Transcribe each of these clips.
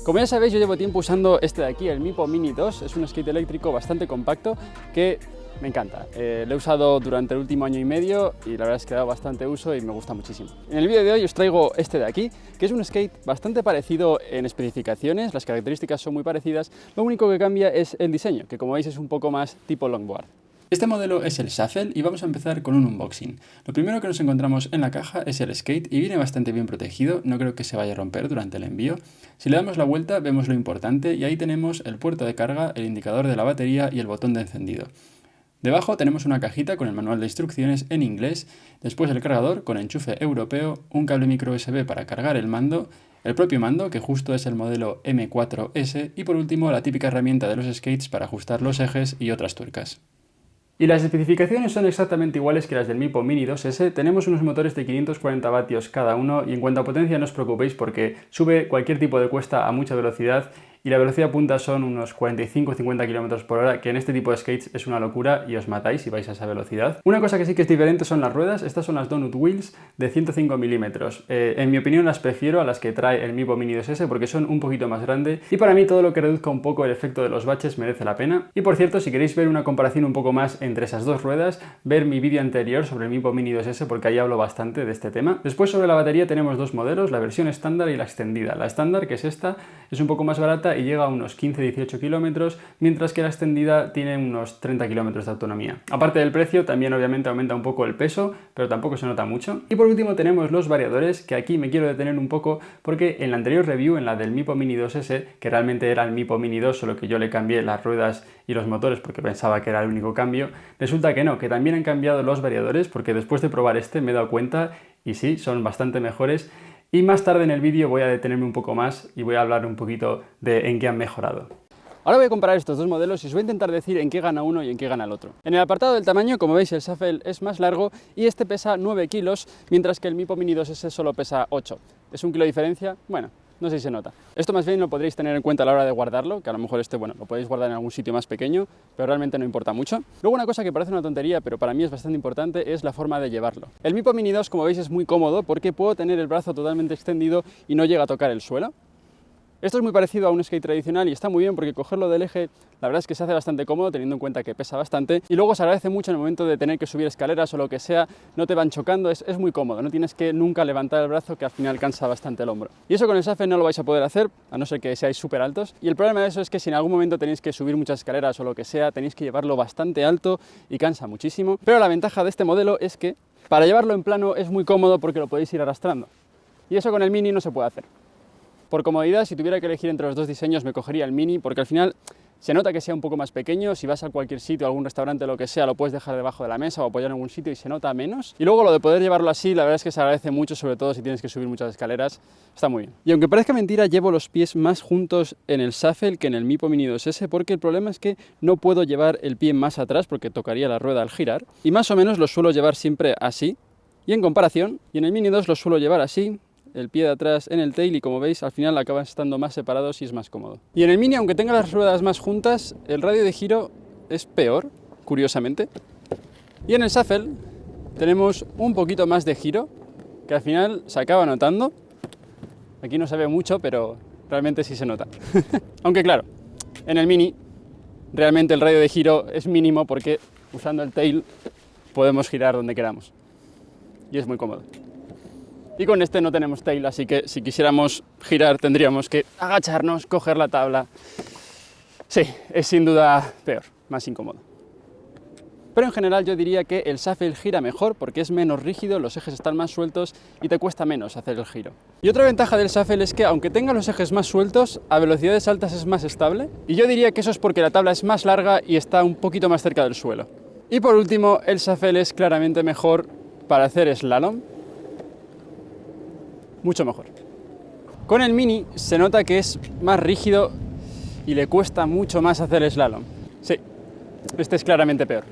Como ya sabéis, yo llevo tiempo usando este de aquí, el Mipo Mini 2, es un skate eléctrico bastante compacto que me encanta. Lo he usado durante el último año y medio y la verdad es que ha dado bastante uso y me gusta muchísimo. En el vídeo de hoy os traigo este de aquí, que es un skate bastante parecido en especificaciones, las características son muy parecidas, lo único que cambia es el diseño, que como veis es un poco más tipo longboard. Este modelo es el Shuffle y vamos a empezar con un unboxing. Lo primero que nos encontramos en la caja es el skate y viene bastante bien protegido, no creo que se vaya a romper durante el envío. Si le damos la vuelta vemos lo importante y ahí tenemos el puerto de carga, el indicador de la batería y el botón de encendido. Debajo tenemos una cajita con el manual de instrucciones en inglés, después el cargador con enchufe europeo, un cable micro USB para cargar el mando, el propio mando, que justo es el modelo M4S, y por último la típica herramienta de los skates para ajustar los ejes y otras tuercas. Y las especificaciones son exactamente iguales que las del Mipo Mini 2S, tenemos unos motores de 540 vatios cada uno y en cuanto a potencia no os preocupéis porque sube cualquier tipo de cuesta a mucha velocidad y la velocidad punta son unos 45-50 km por hora, que en este tipo de skates es una locura y os matáis si vais a esa velocidad. Una cosa que sí que es diferente son las ruedas, estas son las Donut Wheels de 105 milímetros. En mi opinión las prefiero a las que trae el Mipo Mini 2S porque son un poquito más grandes y para mí todo lo que reduzca un poco el efecto de los baches merece la pena. Y por cierto, si queréis ver una comparación un poco más entre esas dos ruedas, ver mi vídeo anterior sobre el Mipo Mini 2S porque ahí hablo bastante de este tema. Después sobre la batería tenemos dos modelos, la versión estándar y la extendida. La estándar, que es esta, es un poco más barata y llega a unos 15-18 kilómetros, mientras que la extendida tiene unos 30 kilómetros de autonomía. Aparte del precio, también obviamente aumenta un poco el peso, pero tampoco se nota mucho. Y por último tenemos los variadores, que aquí me quiero detener un poco porque en la anterior review, en la del Mipo Mini 2S, que realmente era el Mipo Mini 2, solo que yo le cambié las ruedas y los motores porque pensaba que era el único cambio, resulta que no, que también han cambiado los variadores porque después de probar este me he dado cuenta y sí, son bastante mejores. Y más tarde en el vídeo voy a detenerme un poco más y voy a hablar un poquito de en qué han mejorado. Ahora voy a comparar estos dos modelos y os voy a intentar decir en qué gana uno y en qué gana el otro. En el apartado del tamaño, como veis, el Shuffle es más largo y este pesa 9 kilos, mientras que el Mipo Mini 2S solo pesa 8. ¿Es un kilo de diferencia? Bueno, no sé si se nota. Esto más bien lo podréis tener en cuenta a la hora de guardarlo, que a lo mejor este, bueno, lo podéis guardar en algún sitio más pequeño, pero realmente no importa mucho. Luego una cosa que parece una tontería, pero para mí es bastante importante, es la forma de llevarlo. El Mipo Mini 2, como veis, es muy cómodo porque puedo tener el brazo totalmente extendido y no llega a tocar el suelo. Esto es muy parecido a un skate tradicional y está muy bien porque cogerlo del eje la verdad es que se hace bastante cómodo teniendo en cuenta que pesa bastante y luego se agradece mucho en el momento de tener que subir escaleras o lo que sea, no te van chocando, es muy cómodo, no tienes que nunca levantar el brazo que al final cansa bastante el hombro. Y eso con el Shuffle no lo vais a poder hacer, a no ser que seáis súper altos, y el problema de eso es que si en algún momento tenéis que subir muchas escaleras o lo que sea, tenéis que llevarlo bastante alto y cansa muchísimo, pero la ventaja de este modelo es que para llevarlo en plano es muy cómodo porque lo podéis ir arrastrando y eso con el Mini no se puede hacer. Por comodidad, si tuviera que elegir entre los dos diseños, me cogería el Mini, porque al final se nota que sea un poco más pequeño. Si vas a cualquier sitio, a algún restaurante, lo que sea, lo puedes dejar debajo de la mesa o apoyar en algún sitio y se nota menos. Y luego lo de poder llevarlo así, la verdad es que se agradece mucho, sobre todo si tienes que subir muchas escaleras, está muy bien. Y aunque parezca mentira, llevo los pies más juntos en el Shuffle que en el Mipo Mini 2S, porque el problema es que no puedo llevar el pie más atrás, porque tocaría la rueda al girar, y más o menos los suelo llevar siempre así. Y en comparación, y en el Mini 2 los suelo llevar así, el pie de atrás en el tail y como veis al final acaban estando más separados y es más cómodo. Y en el Mini, aunque tenga las ruedas más juntas, el radio de giro es peor, curiosamente. Y en el Shuffle tenemos un poquito más de giro, que al final se acaba notando. Aquí no se ve mucho, pero realmente sí se nota. Aunque claro, en el Mini realmente el radio de giro es mínimo porque usando el tail podemos girar donde queramos. Y es muy cómodo. Y con este no tenemos tail, así que si quisiéramos girar tendríamos que agacharnos, coger la tabla. Sí, es sin duda peor, más incómodo. Pero en general yo diría que el Shuffle gira mejor porque es menos rígido, los ejes están más sueltos y te cuesta menos hacer el giro. Y otra ventaja del Shuffle es que aunque tenga los ejes más sueltos, a velocidades altas es más estable. Y yo diría que eso es porque la tabla es más larga y está un poquito más cerca del suelo. Y por último, el Shuffle es claramente mejor para hacer slalom. Mucho mejor. Con el Mini se nota que es más rígido y le cuesta mucho más hacer slalom. Sí, este es claramente peor.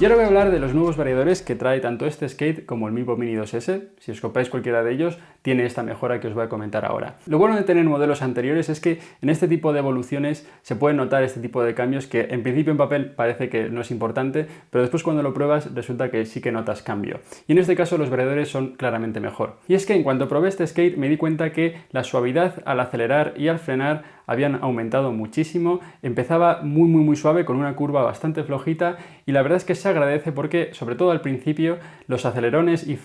ahora voy a hablar de los nuevos variadores que trae tanto este skate como el Mipo Mini 2S. Si os compráis cualquiera de ellos, tiene esta mejora que os voy a comentar ahora. Lo bueno de tener modelos anteriores es que en este tipo de evoluciones se pueden notar este tipo de cambios que en principio en papel parece que no es importante, pero después cuando lo pruebas resulta que sí que notas cambio. Y en este caso los variadores son claramente mejor. Y es que en cuanto probé este skate me di cuenta que la suavidad al acelerar y al frenar habían aumentado muchísimo, empezaba muy suave con una curva bastante flojita y la verdad es que se agradece porque sobre todo al principio los acelerones y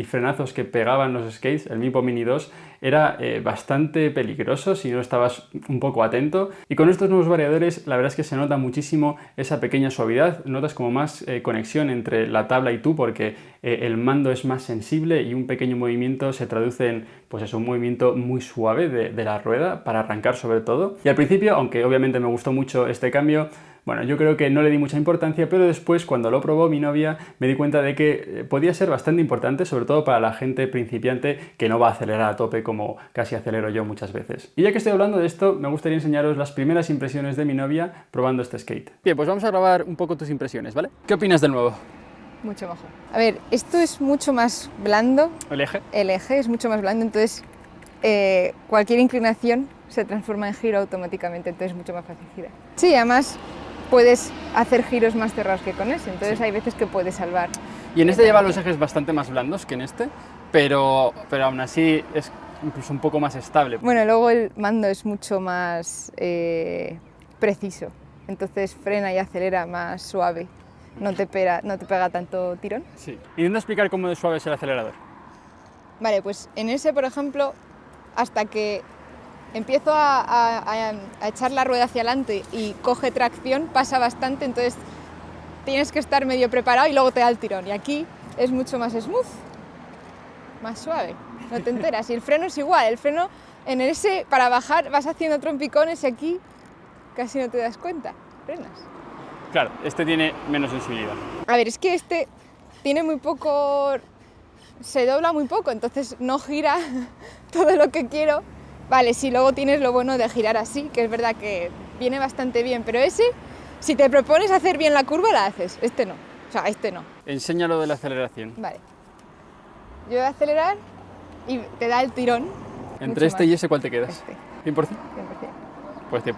frenazos que pegaban los skates, el Mipo Mini 2, era bastante peligroso si no estabas un poco atento, y con estos nuevos variadores la verdad es que se nota muchísimo esa pequeña suavidad, notas como más conexión entre la tabla y tú porque el mando es más sensible y un pequeño movimiento se traduce en pues eso, un movimiento muy suave de la rueda para arrancar sobre todo. Y al principio, aunque obviamente me gustó mucho este cambio, bueno, yo creo que no le di mucha importancia, pero después cuando lo probó mi novia me di cuenta de que podía ser bastante importante, sobre todo para la gente principiante que no va a acelerar a tope como casi acelero yo muchas veces. Y ya que estoy hablando de esto, me gustaría enseñaros las primeras impresiones de mi novia probando este skate. Bien, pues vamos a grabar un poco tus impresiones, ¿vale? ¿Qué opinas del nuevo? Mucho mejor. A ver, esto es mucho más blando. ¿El eje? El eje es mucho más blando, entonces cualquier inclinación se transforma en giro automáticamente, entonces es mucho más fácil girar. Sí, además puedes hacer giros más cerrados que con ese, entonces sí, hay veces que puedes salvar. Y en este lleva los ejes bastante más blandos que en este, pero aún así es incluso un poco más estable. Bueno, luego el mando es mucho más preciso, entonces frena y acelera más suave. No te pega tanto tirón. Sí. Intenta explicar cómo de suave es el acelerador. Vale, pues en ese, por ejemplo, hasta que empiezo a echar la rueda hacia adelante y coge tracción, pasa bastante, entonces tienes que estar medio preparado y luego te da el tirón. Y aquí es mucho más smooth, más suave, no te enteras. Y el freno es igual, el freno en ese, para bajar, vas haciendo trompicones y aquí casi no te das cuenta, frenas. Claro, este tiene menos sensibilidad. A ver, es que este tiene muy poco, se dobla muy poco, entonces no gira todo lo que quiero. Vale, sí, luego tienes lo bueno de girar así, que es verdad que viene bastante bien, pero ese, si te propones hacer bien la curva, la haces. Este no, o sea, este no. Enséñalo de la aceleración. Vale. Yo voy a acelerar y te da el tirón. Entre este y ese, ¿cuál te quedas? Este. ¿100%? 100%. Pues 100%.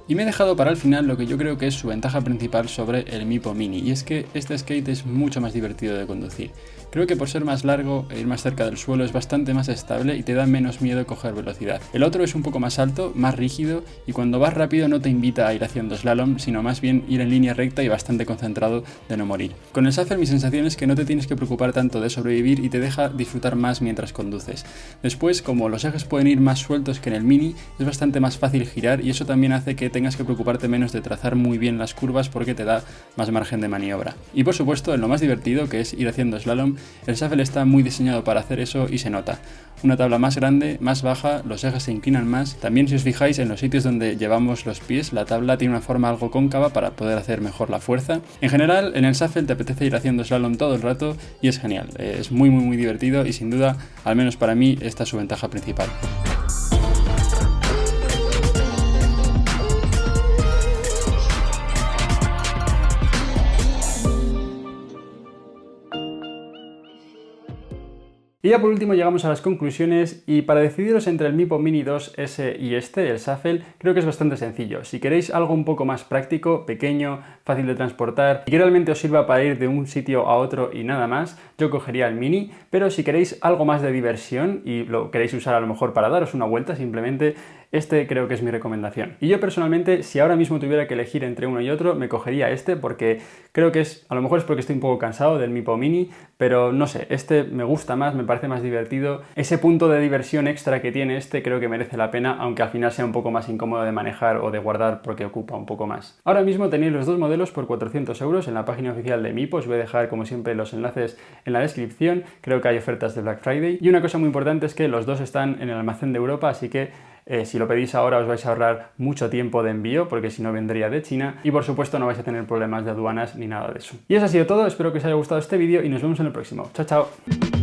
Y me he dejado para el final lo que yo creo que es su ventaja principal sobre el Mipo Mini, y es que este skate es mucho más divertido de conducir. Creo que por ser más largo e ir más cerca del suelo es bastante más estable y te da menos miedo coger velocidad. El otro es un poco más alto, más rígido, y cuando vas rápido no te invita a ir haciendo slalom, sino más bien ir en línea recta y bastante concentrado de no morir. Con el Shuffle mi sensación es que no te tienes que preocupar tanto de sobrevivir y te deja disfrutar más mientras conduces. Después, como los ejes pueden ir más sueltos que en el Mini, es bastante más fácil girar y eso también hace que tengas que preocuparte menos de trazar muy bien las curvas porque te da más margen de maniobra. Y por supuesto, en lo más divertido, que es ir haciendo slalom, el Shuffle está muy diseñado para hacer eso y se nota. Una tabla más grande, más baja, los ejes se inclinan más. También si os fijáis en los sitios donde llevamos los pies, la tabla tiene una forma algo cóncava para poder hacer mejor la fuerza. En general, en el Shuffle te apetece ir haciendo slalom todo el rato y es genial. Es muy divertido y sin duda, al menos para mí, esta es su ventaja principal. Y ya por último llegamos a las conclusiones, y para decidiros entre el Mipo Mini 2S y este, el Shuffle, creo que es bastante sencillo. Si queréis algo un poco más práctico, pequeño, fácil de transportar y que realmente os sirva para ir de un sitio a otro y nada más, yo cogería el Mini, pero si queréis algo más de diversión y lo queréis usar a lo mejor para daros una vuelta simplemente, este creo que es mi recomendación. Y yo personalmente, si ahora mismo tuviera que elegir entre uno y otro, me cogería este porque creo que es, a lo mejor es porque estoy un poco cansado del Mipo Mini, pero no sé, este me gusta más, me parece más divertido. Ese punto de diversión extra que tiene este creo que merece la pena, aunque al final sea un poco más incómodo de manejar o de guardar porque ocupa un poco más. Ahora mismo tenéis los dos modelos por 400 € en la página oficial de Mipo. Os voy a dejar como siempre los enlaces en la descripción. Creo que hay ofertas de Black Friday. Y una cosa muy importante es que los dos están en el almacén de Europa, así que si lo pedís ahora os vais a ahorrar mucho tiempo de envío porque si no vendría de China, y por supuesto no vais a tener problemas de aduanas ni nada de eso. Y eso ha sido todo, espero que os haya gustado este vídeo y nos vemos en el próximo. Chao, chao.